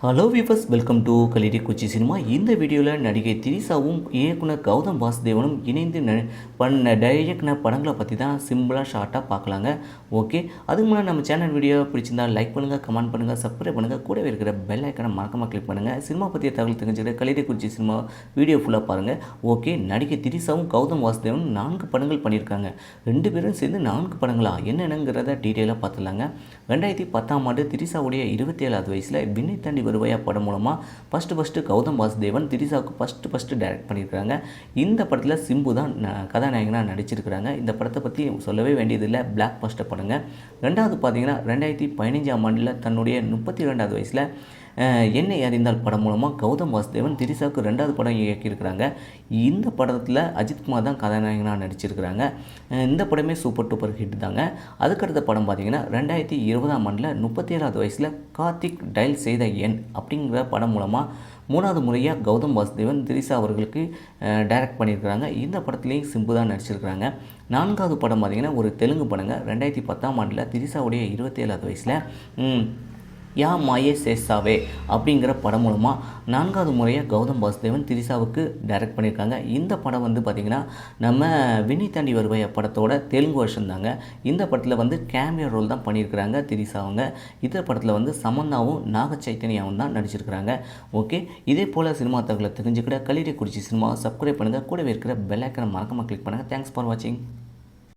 Hello viewers, welcome to Kalidi cinema. இந்த வீடியோவில் நடிகை திரிசாவும் இயக்குனர் கௌதம் வாசுதேவனும் இணைந்து இயக்குன படங்களை பற்றி தான் சிம்பிளாக ஷார்ட்டாக பார்க்கலாங்க. ஓகே, அதுக்கு முன்னாடி நம்ம சேனல் வீடியோ பிடிச்சிருந்தால் லைக் பண்ணுங்கள், கமெண்ட் பண்ணுங்கள், சப்ஸ்கிரைப் பண்ணுங்கள், கூடவே இருக்கிற பெல் ஐக்கனை மறக்காமல் கிளிக் பண்ணுங்கள். சினிமா பற்றிய தகவல் தெரிஞ்சுக்கிற கலிடி சினிமா வீடியோ ஃபுல்லாக பாருங்கள். ஓகே, நடிகை திரிசாவும் கௌதம் வாசுதேவனும் 4 படங்கள் பண்ணியிருக்காங்க. 2 பேரும் சேர்ந்து 4 படங்களா என்னென்னங்கிறத டீட்டெயிலாக பார்த்துலாங்க. 2010ஆம் ஆண்டு திரிசாவுடைய 27வது வயசில் விண்ணை தாண்டி வருவாயா படம் மூலமாக ஃபஸ்ட்டு கௌதம் வாசுதேவன் திரிசாவுக்கு ஃபஸ்ட்டு டைரக்ட் பண்ணியிருக்காங்க. இந்த படத்தில் சிம்பு தான் கதாநாயகனாக நடிச்சிருக்கிறாங்க. இந்த படத்தை பற்றி சொல்லவே வேண்டியதில்லை, பிளாக் பஸ்டர் படங்க. ரெண்டாவது பார்த்தீங்கன்னா 2015ஆம் ஆண்டில் தன்னுடைய 32வது வயசில் என்னை அறிந்தால் படம் மூலமாக கௌதம் வாசுதேவன் திரிசாவுக்கு 2வது படம் இயக்கியிருக்கிறாங்க. இந்த படத்தில் அஜித்குமார் தான் கதாநாயகனாக நடிச்சிருக்கிறாங்க. இந்த படமே சூப்பர் டூப்பர் ஹிட் தாங்க. அதுக்கடுத்த படம் பார்த்திங்கன்னா 2020ஆம் ஆண்டில் 37வது வயசில் கார்த்திக் டைல் செய்த எண் அப்படிங்கிற படம் மூலமாக 3வது முறையாக கௌதம் வாசுதேவன் திரிசா அவர்களுக்கு டைரக்ட் பண்ணியிருக்கிறாங்க. இந்த படத்துலேயும் சிம்பு தான் நடிச்சிருக்கிறாங்க. 4வது படம் பார்த்திங்கன்னா ஒரு தெலுங்கு படங்க. 2010ஆம் ஆண்டில் திரிசாவுடைய 27வது வயசில் யா மாயே சேசாவே அப்படிங்கிற படம் மூலமாக 4வது முறையாக கௌதம் வாசுதேவன் திரிசாவுக்கு டைரக்ட் பண்ணியிருக்காங்க. இந்த படம் பார்த்திங்கன்னா நம்ம விண்ணை தாண்டி வருவாயா படத்தோட தெலுங்கு வருஷன் தாங்க. இந்த படத்தில் கேமியோ ரோல் தான் பண்ணியிருக்கிறாங்க திரிசாவங்க. இந்த படத்தில் சமந்தாவும் நாக சைத்தன்யாவும் தான் நடிச்சிருக்கிறாங்க. ஓகே, இதே போல் சினிமா தகவலை தெரிஞ்சுக்கிட்ட கலிடி சினிமா சப்ஸ்கிரைப் பண்ணுங்கள், கூடவே இருக்கிற பெல் ஐக்கனை மறக்காமல் கிளிக் பண்ணுங்கள். தேங்க்ஸ் ஃபார் வாட்சிங்.